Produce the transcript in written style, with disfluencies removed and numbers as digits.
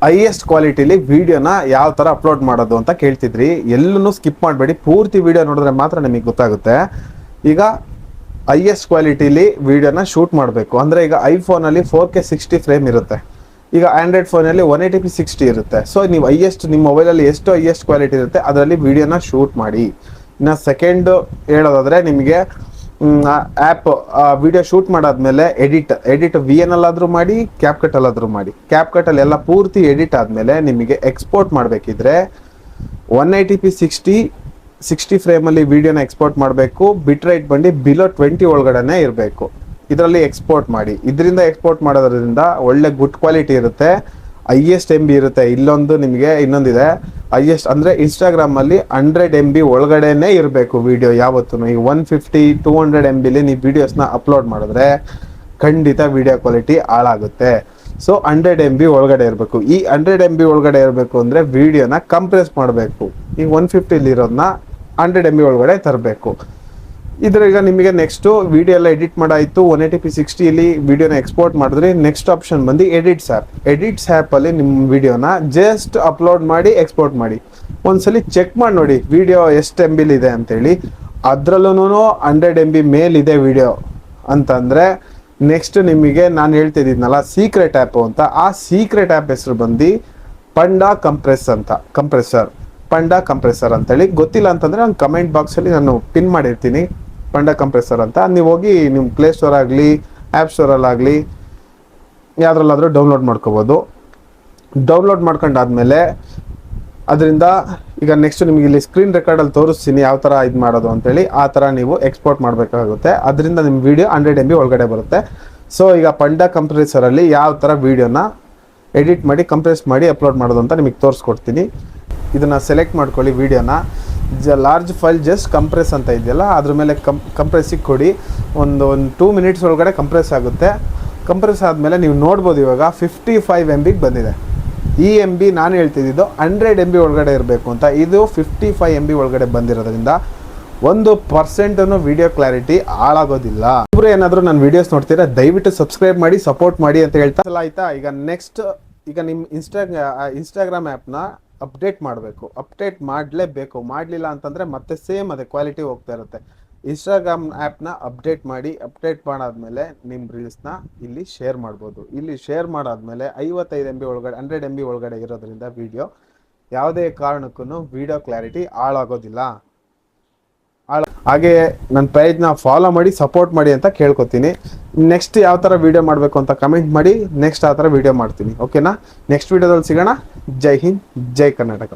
Highest ಕ್ವಾಲಿಟಿಲಿ ವಿಡಿಯೋನ ಯಾವ ಥರ ಅಪ್ಲೋಡ್ ಮಾಡೋದು ಅಂತ ಕೇಳ್ತಿದ್ರಿ. ಎಲ್ಲೂ ಸ್ಕಿಪ್ ಮಾಡಬೇಡಿ, ಪೂರ್ತಿ ವಿಡಿಯೋ ನೋಡಿದ್ರೆ ಮಾತ್ರ ನಿಮಗೆ ಗೊತ್ತಾಗುತ್ತೆ. ಈಗ ಹೈಯೆಸ್ಟ್ ಕ್ವಾಲಿಟಿಲಿ ವಿಡಿಯೋನ ಶೂಟ್ ಮಾಡಬೇಕು ಅಂದರೆ, ಈಗ ಐಫೋನಲ್ಲಿ 4K 60 ಫ್ರೇಮ್ ಇರುತ್ತೆ, ಈಗ ಆಂಡ್ರಾಯ್ಡ್ ಫೋನಲ್ಲಿ 180p 60 ಇರುತ್ತೆ. ಸೊ ನೀವು ಹೈಯೆಸ್ಟ್ ನಿಮ್ಮ ಮೊಬೈಲಲ್ಲಿ ಎಷ್ಟು ಹೈಯೆಸ್ಟ್ ಕ್ವಾಲಿಟಿ ಇರುತ್ತೆ ಅದರಲ್ಲಿ ವಿಡಿಯೋನ ಶೂಟ್ ಮಾಡಿ. ಇನ್ನು ಸೆಕೆಂಡ್ ಹೇಳೋದಾದರೆ, ನಿಮಗೆ ಆ್ಯಪ್ ವಿಡಿಯೋ ಶೂಟ್ ಮಾಡಾದ್ಮೇಲೆ ಎಡಿಟ್ VN ಅಲ್ಲಾದರೂ ಮಾಡಿ, ಕ್ಯಾಪ್ಕಟ್ಟಲ್ಲಾದರೂ ಮಾಡಿ. ಕ್ಯಾಪ್ಕಟ್ಟಲ್ಲಿ ಎಲ್ಲ ಪೂರ್ತಿ ಎಡಿಟ್ ಆದಮೇಲೆ ನಿಮಗೆ ಎಕ್ಸ್ಪೋರ್ಟ್ ಮಾಡಬೇಕಿದ್ರೆ 180p 60 ಫ್ರೇಮಲ್ಲಿ ವಿಡಿಯೋನ ಎಕ್ಸ್ಪೋರ್ಟ್ ಮಾಡಬೇಕು. ಬಿಟ್ ರೈಟ್ ಬಂದು ಬಿಲೋ 20 ಒಳಗಡೆನೇ ಇರಬೇಕು. ಇದರಲ್ಲಿ ಎಕ್ಸ್ಪೋರ್ಟ್ ಮಾಡಿ. ಇದರಿಂದ ಎಕ್ಸ್ಪೋರ್ಟ್ ಮಾಡೋದ್ರಿಂದ ಒಳ್ಳೆ ಗುಡ್ ಕ್ವಾಲಿಟಿ ಇರುತ್ತೆ, ಹೈಯೆಸ್ಟ್ MB ಇರುತ್ತೆ. ಇಲ್ಲೊಂದು ನಿಮಗೆ ಇನ್ನೊಂದಿದೆ, ಹೈಯೆಸ್ಟ್ ಅಂದರೆ ಇನ್ಸ್ಟಾಗ್ರಾಮಲ್ಲಿ 100 MB ಒಳಗಡೆನೇ ಇರಬೇಕು ವಿಡಿಯೋ ಯಾವತ್ತೂ. ಈಗ 150-200 MBಲಿ ನೀವು ವೀಡಿಯೋಸ್ನ ಅಪ್ಲೋಡ್ ಮಾಡಿದ್ರೆ ಖಂಡಿತ ವಿಡಿಯೋ ಕ್ವಾಲಿಟಿ ಹಾಳಾಗುತ್ತೆ. ಸೊ 100 MB ಒಳಗಡೆ ಇರಬೇಕು. ಈ 100 MB ಒಳಗಡೆ ಇರಬೇಕು ಅಂದರೆ ವಿಡಿಯೋನ ಕಂಪ್ರೆಸ್ ಮಾಡಬೇಕು. ಈಗ 150ಲಿರೋದನ್ನ 100 MB ಒಳಗಡೆ ತರಬೇಕು. ಈಗ ನಿಮಗೆ ನೆಕ್ಸ್ಟು ವಿಡಿಯೋ ಎಲ್ಲ ಎಡಿಟ್ ಮಾಡಾಯಿತು, 180p 60ಲಿ ವಿಡಿಯೋನ ಎಕ್ಸ್ಪೋರ್ಟ್ ಮಾಡಿದ್ರೆ ನೆಕ್ಸ್ಟ್ ಆಪ್ಷನ್ ಬಂದು ಎಡಿಟ್ಸ್ ಆ್ಯಪಲ್ಲಿ ನಿಮ್ಮ ವಿಡಿಯೋನ ಜಸ್ಟ್ ಅಪ್ಲೋಡ್ ಮಾಡಿ ಎಕ್ಸ್ಪೋರ್ಟ್ ಮಾಡಿ. ಒಂದ್ಸಲಿ ಚೆಕ್ ಮಾಡಿ ನೋಡಿ ವಿಡಿಯೋ ಎಷ್ಟು MBಲಿ ಇದೆ ಅಂತೇಳಿ. ಅದರಲ್ಲೂ 100 MB ಮೇಲಿದೆ ವಿಡಿಯೋ ಅಂತಂದರೆ ನೆಕ್ಸ್ಟ್ ನಿಮಗೆ ನಾನು ಹೇಳ್ತಿದ್ದೀನಲ್ಲ ಸೀಕ್ರೆಟ್ ಆ್ಯಪು ಅಂತ, ಆ ಸೀಕ್ರೆಟ್ ಆ್ಯಪ್ ಹೆಸರು ಬಂದು ಪಂಡಾ ಕಂಪ್ರೆಸರ್ ಅಂತೇಳಿ. ಗೊತ್ತಿಲ್ಲ ಅಂತಂದರೆ ನಾನು ಕಮೆಂಟ್ ಬಾಕ್ಸಲ್ಲಿ ನಾನು ಪಿನ್ ಮಾಡಿರ್ತೀನಿ ಪಂಡಾ ಕಂಪ್ರೆಸರ್ ಅಂತ. ನೀವು ಹೋಗಿ ನಿಮ್ಮ ಪ್ಲೇಸ್ಟೋರ್ ಆಗಲಿ ಆ್ಯಪ್ ಸ್ಟೋರಲ್ಲಾಗಲಿ ಯಾವುದ್ರಲ್ಲಾದರೂ ಡೌನ್ಲೋಡ್ ಮಾಡ್ಕೋಬೋದು. ಡೌನ್ಲೋಡ್ ಮಾಡ್ಕೊಂಡಾದ್ಮೇಲೆ ಅದರಿಂದ ಈಗ ನೆಕ್ಸ್ಟ್ ನಿಮಗೆ ಇಲ್ಲಿ ಸ್ಕ್ರೀನ್ ರೆಕಾರ್ಡಲ್ಲಿ ತೋರಿಸ್ತೀನಿ ಯಾವ ಥರ ಇದು ಮಾಡೋದು ಅಂತೇಳಿ. ಆ ಥರ ನೀವು ಎಕ್ಸ್ಪೋರ್ಟ್ ಮಾಡಬೇಕಾಗುತ್ತೆ. ಅದರಿಂದ ನಿಮ್ಮ ವಿಡಿಯೋ 100 MB ಒಳಗಡೆ ಬರುತ್ತೆ. ಸೊ ಈಗ ಪಂಡಾ ಕಂಪ್ರೆಸರಲ್ಲಿ ಯಾವ ಥರ ವಿಡಿಯೋನ ಎಡಿಟ್ ಮಾಡಿ ಕಂಪ್ರೆಸ್ ಮಾಡಿ ಅಪ್ಲೋಡ್ ಮಾಡೋದು ಅಂತ ನಿಮಗೆ ತೋರಿಸ್ಕೊಡ್ತೀನಿ. ಇದನ್ನು ಸೆಲೆಕ್ಟ್ ಮಾಡ್ಕೊಳ್ಳಿ, ವಿಡಿಯೋನ ಲಾರ್ಜ್ ಫೈಲ್ ಜಸ್ಟ್ ಕಂಪ್ರೆಸ್ ಅಂತ ಇದೆಯಲ್ಲ ಅದ್ರ ಮೇಲೆ ಕಂಪ್ರೆಸ್ಸಿಗೆ ಕೊಡಿ. ಒಂದು 2 ಮಿನಿಟ್ಸ್ ಒಳಗಡೆ ಕಂಪ್ರೆಸ್ ಆಗುತ್ತೆ. ಕಂಪ್ರೆಸ್ ಆದಮೇಲೆ ನೀವು ನೋಡ್ಬೋದು ಇವಾಗ 55 MBಗೆ ಬಂದಿದೆ. ಈ MB ನಾನು ಹೇಳ್ತಿದ್ದು 100 MB ಒಳಗಡೆ ಇರಬೇಕು ಅಂತ. ಇದು 55 MB ಒಳಗಡೆ ಬಂದಿರೋದ್ರಿಂದ 1% ವಿಡಿಯೋ ಕ್ಲಾರಿಟಿ ಹಾಳಾಗೋದಿಲ್ಲ. ಇಬ್ಬರು ಏನಾದರೂ ನನ್ನ ವೀಡಿಯೋಸ್ ನೋಡ್ತೀರಾ ದಯವಿಟ್ಟು ಸಬ್ಸ್ಕ್ರೈಬ್ ಮಾಡಿ, ಸಪೋರ್ಟ್ ಮಾಡಿ ಅಂತ ಹೇಳ್ತಾ ಆಯ್ತಾ. ಈಗ ನೆಕ್ಸ್ಟ್ ಈಗ ನಿಮ್ಮ ಇನ್ಸ್ಟಾಗ್ರಾಮ್ ಆ್ಯಪ್ನ ಅಪ್ಡೇಟ್ ಮಾಡಬೇಕು. ಅಪ್ಡೇಟ್ ಮಾಡಲೇಬೇಕು. ಮಾಡಲಿಲ್ಲ ಅಂತಂದರೆ ಮತ್ತೆ ಸೇಮ್ ಅದೇ ಕ್ವಾಲಿಟಿ ಹೋಗ್ತಾ ಇರುತ್ತೆ. ಇನ್ಸ್ಟಾಗ್ರಾಮ್ ಆ್ಯಪ್ನ ಅಪ್ಡೇಟ್ ಮಾಡಾದ್ಮೇಲೆ ನಿಮ್ಮ ರೀಲ್ಸ್ನ ಇಲ್ಲಿ ಶೇರ್ ಮಾಡ್ಬೋದು. ಇಲ್ಲಿ ಶೇರ್ ಮಾಡಾದ್ಮೇಲೆ 55 MB ಒಳಗಡೆ 100 MB ಒಳಗಡೆ ಇರೋದ್ರಿಂದ ವಿಡಿಯೋ ಯಾವುದೇ ಕಾರಣಕ್ಕೂ ವಿಡಿಯೋ ಕ್ಲಾರಿಟಿ ಹಾಳಾಗೋದಿಲ್ಲ. ಹಾಗೆ ನನ್ನ ಪೇಜ್ನ ಫಾಲೋ ಮಾಡಿ, ಸಪೋರ್ಟ್ ಮಾಡಿ ಅಂತ ಕೇಳ್ಕೊತೀನಿ. ನೆಕ್ಸ್ಟ್ ಯಾವ ಥರ ವೀಡಿಯೋ ಮಾಡಬೇಕು ಅಂತ ಕಮೆಂಟ್ ಮಾಡಿ, ನೆಕ್ಸ್ಟ್ ಆ ಥರ ವೀಡಿಯೋ ಮಾಡ್ತೀನಿ. ಓಕೆನಾ? ನೆಕ್ಸ್ಟ್ ವೀಡಿಯೋದಲ್ಲಿ ಸಿಗೋಣ. ಜೈ ಹಿಂದ್, ಜೈ ಕರ್ನಾಟಕ.